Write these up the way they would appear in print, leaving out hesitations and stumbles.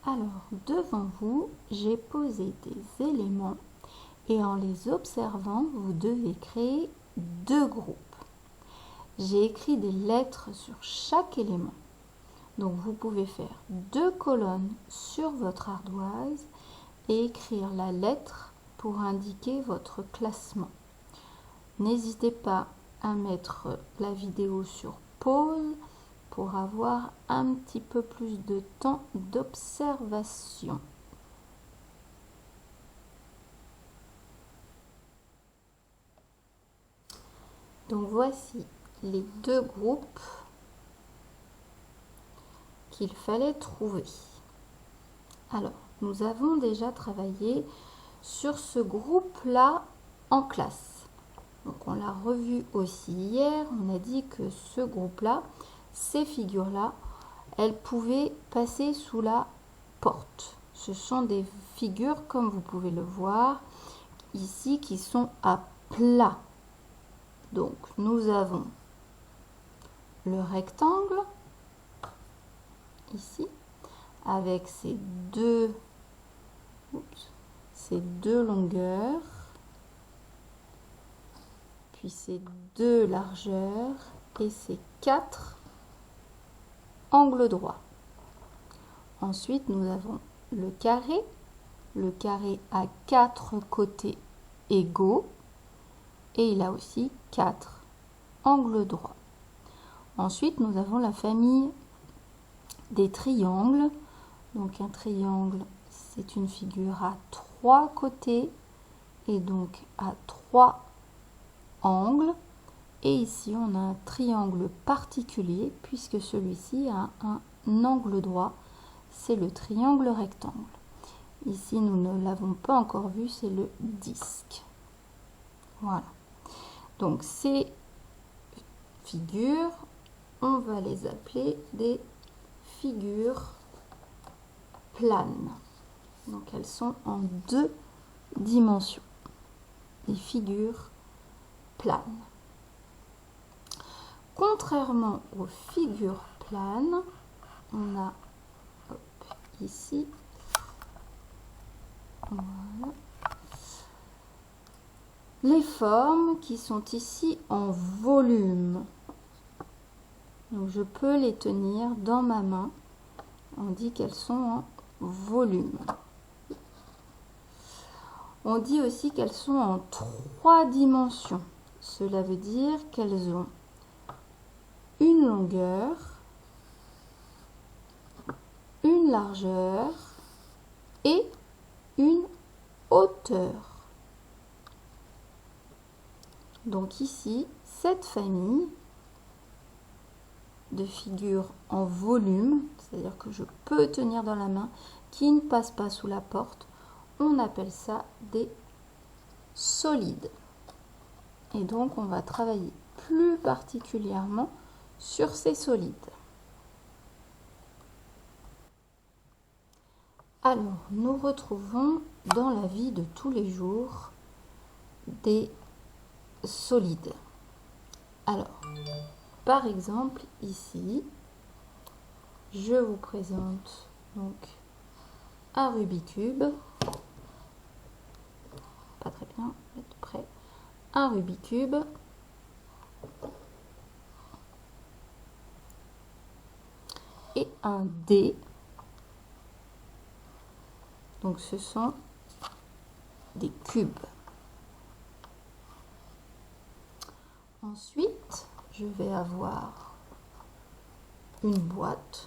Alors, devant vous, j'ai posé des éléments et en les observant, vous devez créer deux groupes. J'ai écrit des lettres sur chaque élément. Donc, vous pouvez faire deux colonnes sur votre ardoise et écrire la lettre pour indiquer votre classement. N'hésitez pas à mettre la vidéo sur pause pour avoir un petit peu plus de temps d'observation. Donc voici les deux groupes qu'il fallait trouver. Alors, nous avons déjà travaillé sur ce groupe-là en classe. Donc on l'a revu aussi hier, on a dit que ce groupe-là, ces figures-là, elles pouvaient passer sous la porte. Ce sont des figures, comme vous pouvez le voir, ici, qui sont à plat. Donc nous avons le rectangle, ici, avec ces deux longueurs, puis ces deux largeurs et ces quatre angles droits. Ensuite, nous avons le carré a quatre côtés égaux et il a aussi quatre angles droits. Ensuite, nous avons la famille des triangles. Donc un triangle, c'est une figure à trois côtés et donc à trois angles. Et ici, on a un triangle particulier puisque celui-ci a un angle droit. C'est le triangle rectangle. Ici, nous ne l'avons pas encore vu, c'est le disque. Voilà. Donc ces figures, on va les appeler des figures planes. Donc elles sont en deux dimensions. Des figures planes. Contrairement aux figures planes, on a ici voilà, les formes qui sont ici en volume. Donc je peux les tenir dans ma main. On dit qu'elles sont en volume. On dit aussi qu'elles sont en trois dimensions. Cela veut dire qu'elles ont une longueur, une largeur et une hauteur. Donc ici, cette famille de figures en volume, c'est-à-dire que je peux tenir dans la main, qui ne passe pas sous la porte, on appelle ça des solides. Et donc on va travailler plus particulièrement sur ces solides. Alors, nous retrouvons dans la vie de tous les jours des solides. Alors, par exemple, ici, je vous présente donc un Rubik's Cube. Pas très bien, mettre près. Un Rubik's Cube. Et un dé. Donc ce sont des cubes. Ensuite, je vais avoir une boîte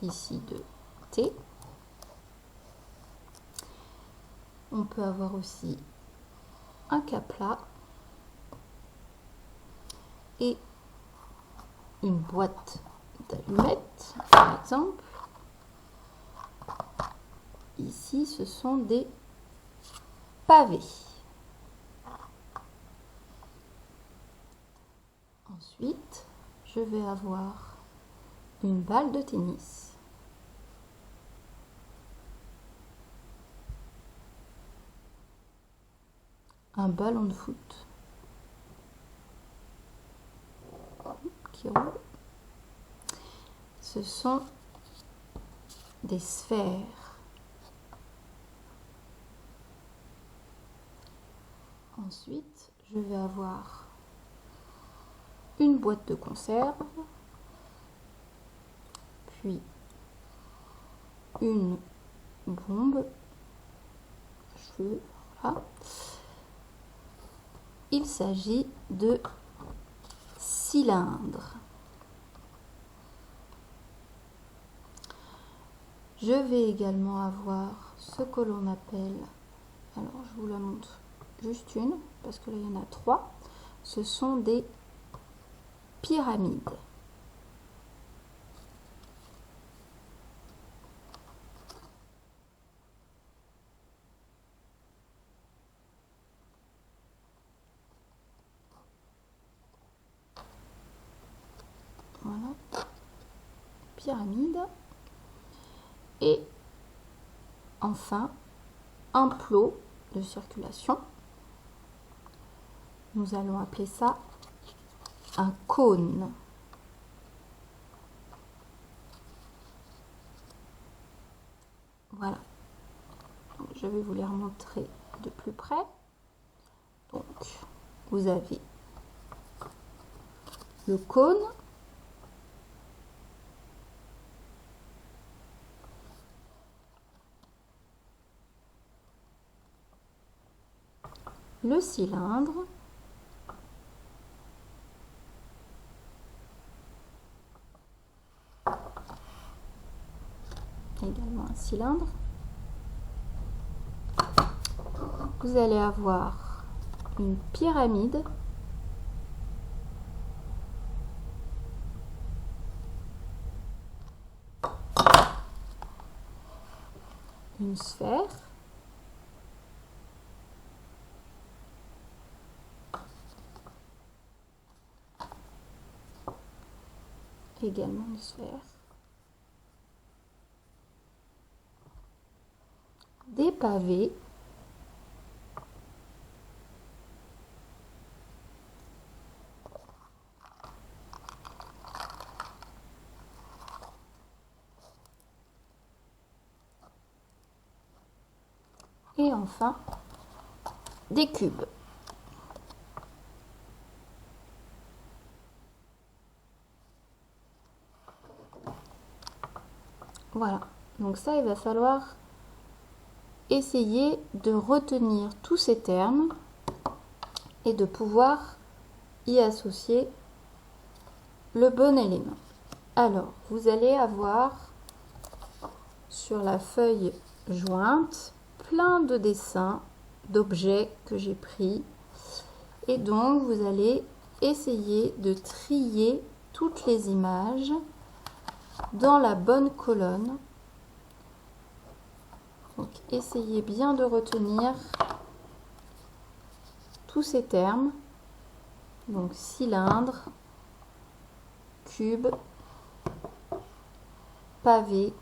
ici de thé. On peut avoir aussi un capla et une boîte d'allumettes, par exemple. Ici, ce sont des pavés. Ensuite, je vais avoir une balle de tennis. Un ballon de foot qui roule. Ce sont des sphères. Ensuite, je vais avoir une boîte de conserve, puis une bombe à cheveux, voilà. Il s'agit de cylindres. Je vais également avoir ce que l'on appelle, alors je vous la montre juste une, parce que là il y en a 3, ce sont des pyramides. Voilà, pyramide. Et enfin, un plot de circulation. Nous allons appeler ça un cône. Voilà. Donc, je vais vous les remontrer de plus près. Donc, vous avez le cône, le cylindre, également un cylindre. Vous allez avoir une pyramide, une sphère, également une sphère, des pavés, et enfin des cubes. Voilà, donc ça il va falloir essayer de retenir tous ces termes et de pouvoir y associer le bon élément. Alors, vous allez avoir sur la feuille jointe plein de dessins d'objets que j'ai pris, et donc vous allez essayer de trier toutes les images dans la bonne colonne. Donc essayez bien de retenir tous ces termes, donc cylindre, cube, pavé,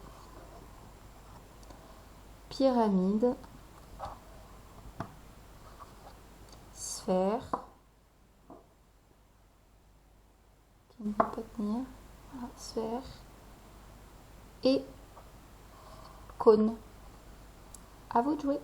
pyramide, sphère, qui ne peut pas tenir, voilà, sphère, et cône. À vous de jouer.